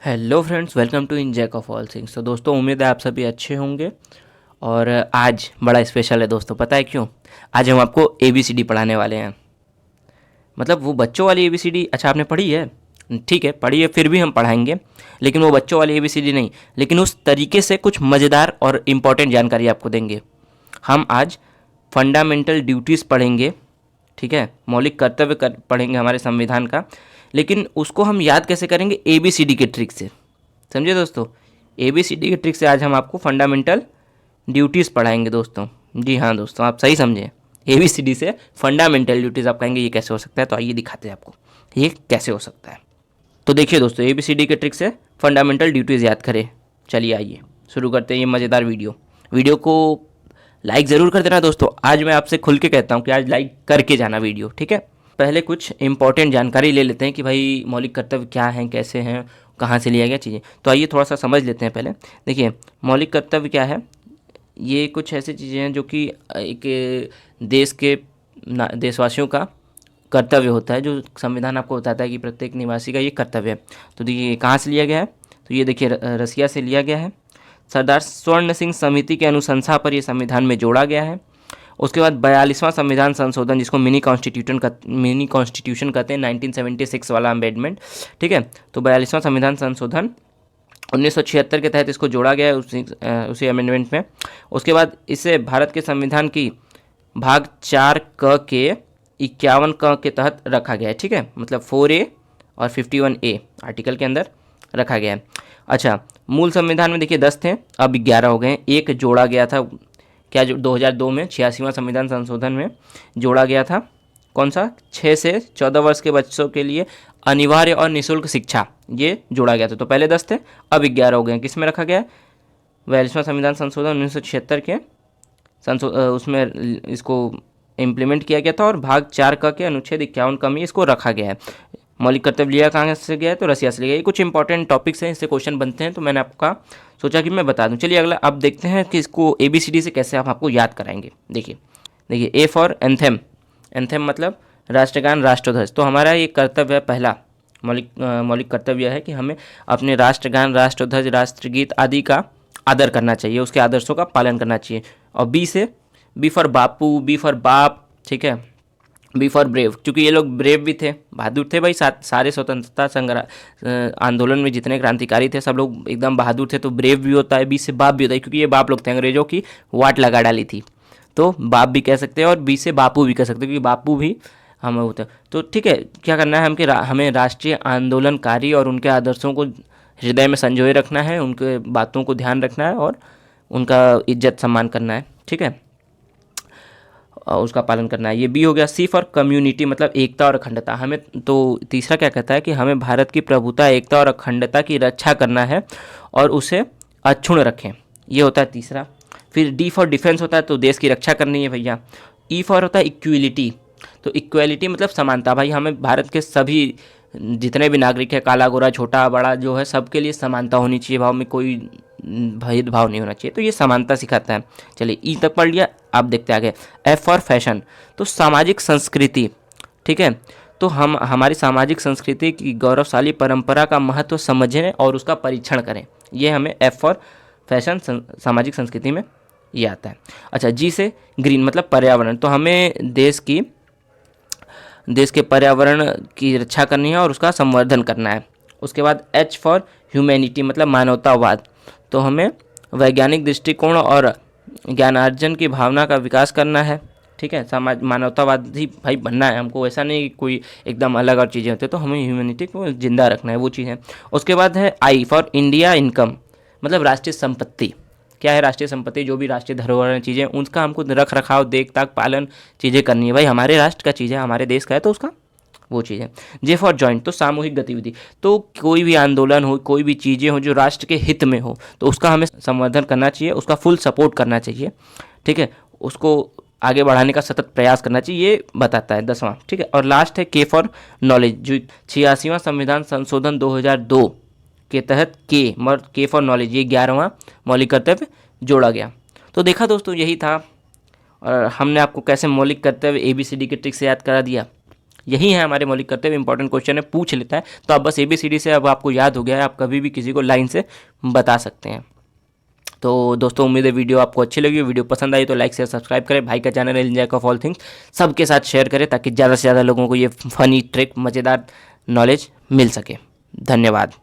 Hello friends, welcome to in Jack of all things. तो दोस्तों, उम्मीद है आप सभी अच्छे होंगे। और आज बड़ा स्पेशल है दोस्तों, पता है क्यों? आज हम आपको ABCD पढ़ाने वाले हैं। मतलब वो बच्चों वाली ABCD। अच्छा, आपने पढ़ी है? ठीक है, पढ़ी है, फिर भी हम पढ़ाएंगे। लेकिन वो बच्चों वाली ABCD नहीं, लेकिन उस तरीके से कुछ मज़ेदार और इम्पॉर्टेंट जानकारी आपको देंगे। हम आज फंडामेंटल ड्यूटीज़ पढ़ेंगे, ठीक है, मौलिक कर्तव्य पढ़ेंगे हमारे संविधान का। लेकिन उसको हम याद कैसे करेंगे? ABCD के ट्रिक से। समझे दोस्तों? ABCD के ट्रिक से आज हम आपको फंडामेंटल ड्यूटीज़ पढ़ाएंगे दोस्तों। जी हाँ दोस्तों, आप सही समझे। ABCD से फंडामेंटल ड्यूटीज़। आप कहेंगे ये कैसे हो सकता है, तो आइए दिखाते हैं आपको ये कैसे हो सकता है। तो देखिए दोस्तों, ABCD के ट्रिक से फंडामेंटल ड्यूटीज़ याद करें। चलिए आइए शुरू करते हैं ये मज़ेदार वीडियो को लाइक ज़रूर कर देना दोस्तों। आज मैं आपसे खुल के कहता हूँ कि आज लाइक करके जाना वीडियो, ठीक है। पहले कुछ इंपॉर्टेंट जानकारी ले लेते हैं कि भाई मौलिक कर्तव्य क्या हैं, कैसे हैं, कहाँ से लिया गया चीज़ें। तो आइए थोड़ा सा समझ लेते हैं पहले। देखिए, मौलिक कर्तव्य क्या है। ये कुछ ऐसी चीज़ें हैं जो कि एक देश के देशवासियों का कर्तव्य होता है, जो संविधान आपको बताता है कि प्रत्येक निवासी का ये कर्तव्य है। तो देखिए कहाँ से लिया गया है, तो ये देखिए रसिया से लिया गया है। सरदार स्वर्ण सिंह समिति के अनुशंसा पर यह संविधान में जोड़ा गया है। उसके बाद 42वां संविधान संशोधन, जिसको मिनी कॉन्स्टिट्यूशन कहते हैं, 1976 वाला अमेंडमेंट, ठीक है। तो 42वां संविधान संशोधन 1976 के तहत इसको जोड़ा गया है उसी अमेंडमेंट में। उसके बाद इसे भारत के संविधान की भाग 4 क के 51 क के तहत रखा गया है, ठीक है। मतलब 4A और 51A आर्टिकल के अंदर रखा गया है। अच्छा, मूल संविधान में देखिए 10 थे, अब 11 हो गए हैं। एक जोड़ा गया था, क्या जो 2002 में 86वां संविधान संशोधन में जोड़ा गया था। कौन सा? 6 से 14 वर्ष के बच्चों के लिए अनिवार्य और निःशुल्क शिक्षा, ये जोड़ा गया था। तो पहले 10 थे, अब 11 हो गए हैं। किस में रखा गया है? 42वां संविधान संशोधन 1976 के उसमें इसको इम्प्लीमेंट किया गया था, और भाग 4 क के अनुच्छेद 51 क में इसको रखा गया है। मौलिक कर्तव्य लिया कहाँ से गया है? तो रसिया से लिया गया। ये कुछ इंपॉर्टेंट टॉपिक्स हैं, इससे क्वेश्चन बनते हैं, तो मैंने आपका सोचा कि मैं बता दूं। चलिए अगला अब देखते हैं कि इसको ABCD से कैसे आप आपको याद कराएंगे। देखिए A फॉर एंथेम। एंथेम मतलब राष्ट्रगान, राष्ट्रध्वज। तो हमारा ये कर्तव्य है, पहला मौलिक कर्तव्य है कि हमें अपने राष्ट्रगान, राष्ट्रध्वज, राष्ट्रगीत आदि का आदर करना चाहिए, उसके आदर्शों का पालन करना चाहिए। और B for Bapu, B for baap, ठीक है। बी फॉर ब्रेव, क्योंकि ये लोग ब्रेव भी थे, बहादुर थे भाई। सारे स्वतंत्रता संग्राम आंदोलन में जितने क्रांतिकारी थे सब लोग एकदम बहादुर थे। तो ब्रेव भी होता है, बी से बाप भी होता है, क्योंकि ये बाप लोग थे, अंग्रेजों की वाट लगा डाली थी। तो बाप भी कह सकते हैं और बी से बापू भी कह सकते हैं, क्योंकि बापू भी हम होते हैं। तो ठीक है, क्या करना है हमें राष्ट्रीय आंदोलनकारी और उनके आदर्शों को हृदय में संजोए रखना है, उनके बातों को ध्यान रखना है और उनका इज्जत सम्मान करना है, ठीक है, उसका पालन करना है। ये बी हो गया। सी फॉर कम्युनिटी, मतलब एकता और अखंडता। हमें तो तीसरा क्या कहता है कि हमें भारत की प्रभुता, एकता और अखंडता की रक्षा करना है और उसे अक्षुण्ण रखें, ये होता है तीसरा। फिर डी फॉर डिफेंस होता है, तो देश की रक्षा करनी है भैया। ई फॉर होता है इक्वलिटी, तो इक्वलिटी मतलब समानता। भाई हमें भारत के सभी जितने भी नागरिक है, काला गोरा छोटा बड़ा जो है, सबके लिए समानता होनी चाहिए, भाव में कोई भेदभाव नहीं होना चाहिए। तो ये समानता सिखाता है। चलिए ई तक पढ़ लिया, आप देखते आगे। एफ फॉर फैशन, तो सामाजिक संस्कृति, ठीक है। तो हम हमारी सामाजिक संस्कृति की गौरवशाली परंपरा का महत्व समझें और उसका परीक्षण करें। ये हमें एफ फॉर फैशन, सामाजिक संस्कृति में ये आता है। अच्छा, जी से ग्रीन मतलब पर्यावरण, तो हमें देश के पर्यावरण की रक्षा करनी है और उसका संवर्धन करना है। उसके बाद एच फॉर ह्यूमैनिटी मतलब मानवतावाद, तो हमें वैज्ञानिक दृष्टिकोण और ज्ञानार्जन की भावना का विकास करना है, ठीक है। मानवतावादी भाई बनना है हमको, ऐसा नहीं कि कोई एकदम अलग और चीज़ें होती है, तो हमें ह्यूमैनिटी को जिंदा रखना है, वो चीज़ है। उसके बाद है आई फॉर इंडिया इनकम, मतलब राष्ट्रीय संपत्ति। क्या है राष्ट्रीय संपत्ति? जो भी राष्ट्रीय धरोहर चीज़ें, उसका हमको रख रखाव, देख ताक, पालन चीज़ें करनी है। भाई हमारे राष्ट्र का चीज़ है, हमारे देश का है, तो उसका वो चीज़ है। जे फॉर जॉइंट, तो सामूहिक गतिविधि। तो कोई भी आंदोलन हो, कोई भी चीज़ें हो जो राष्ट्र के हित में हो, तो उसका हमें संवर्धन करना चाहिए, उसका फुल सपोर्ट करना चाहिए, ठीक है। उसको आगे बढ़ाने का सतत प्रयास करना चाहिए, ये बताता है 10वां, ठीक है। और लास्ट है के फॉर नॉलेज, जो 86वां संविधान संशोधन 2002 के तहत के फॉर नॉलेज, ये 11वां मौलिक कर्तव्य जोड़ा गया। तो देखा दोस्तों, यही था, और हमने आपको कैसे मौलिक कर्तव्य ABCD के ट्रिक से याद करा दिया। यही है हमारे मौलिक कर्तव्य। इंपॉर्टेंट क्वेश्चन है, पूछ लेता है, तो आप बस ABCD से अब आपको याद हो गया है, आप कभी भी किसी को लाइन से बता सकते हैं। तो दोस्तों उम्मीद है वीडियो आपको अच्छी लगी। वीडियो पसंद आई तो लाइक शेयर सब्सक्राइब करें। भाई का चैनल है इंजॉय ऑफ ऑल थिंग्स, सबके साथ शेयर करें ताकि ज़्यादा से ज़्यादा लोगों को ये फनी ट्रिक, मज़ेदार नॉलेज मिल सके। धन्यवाद।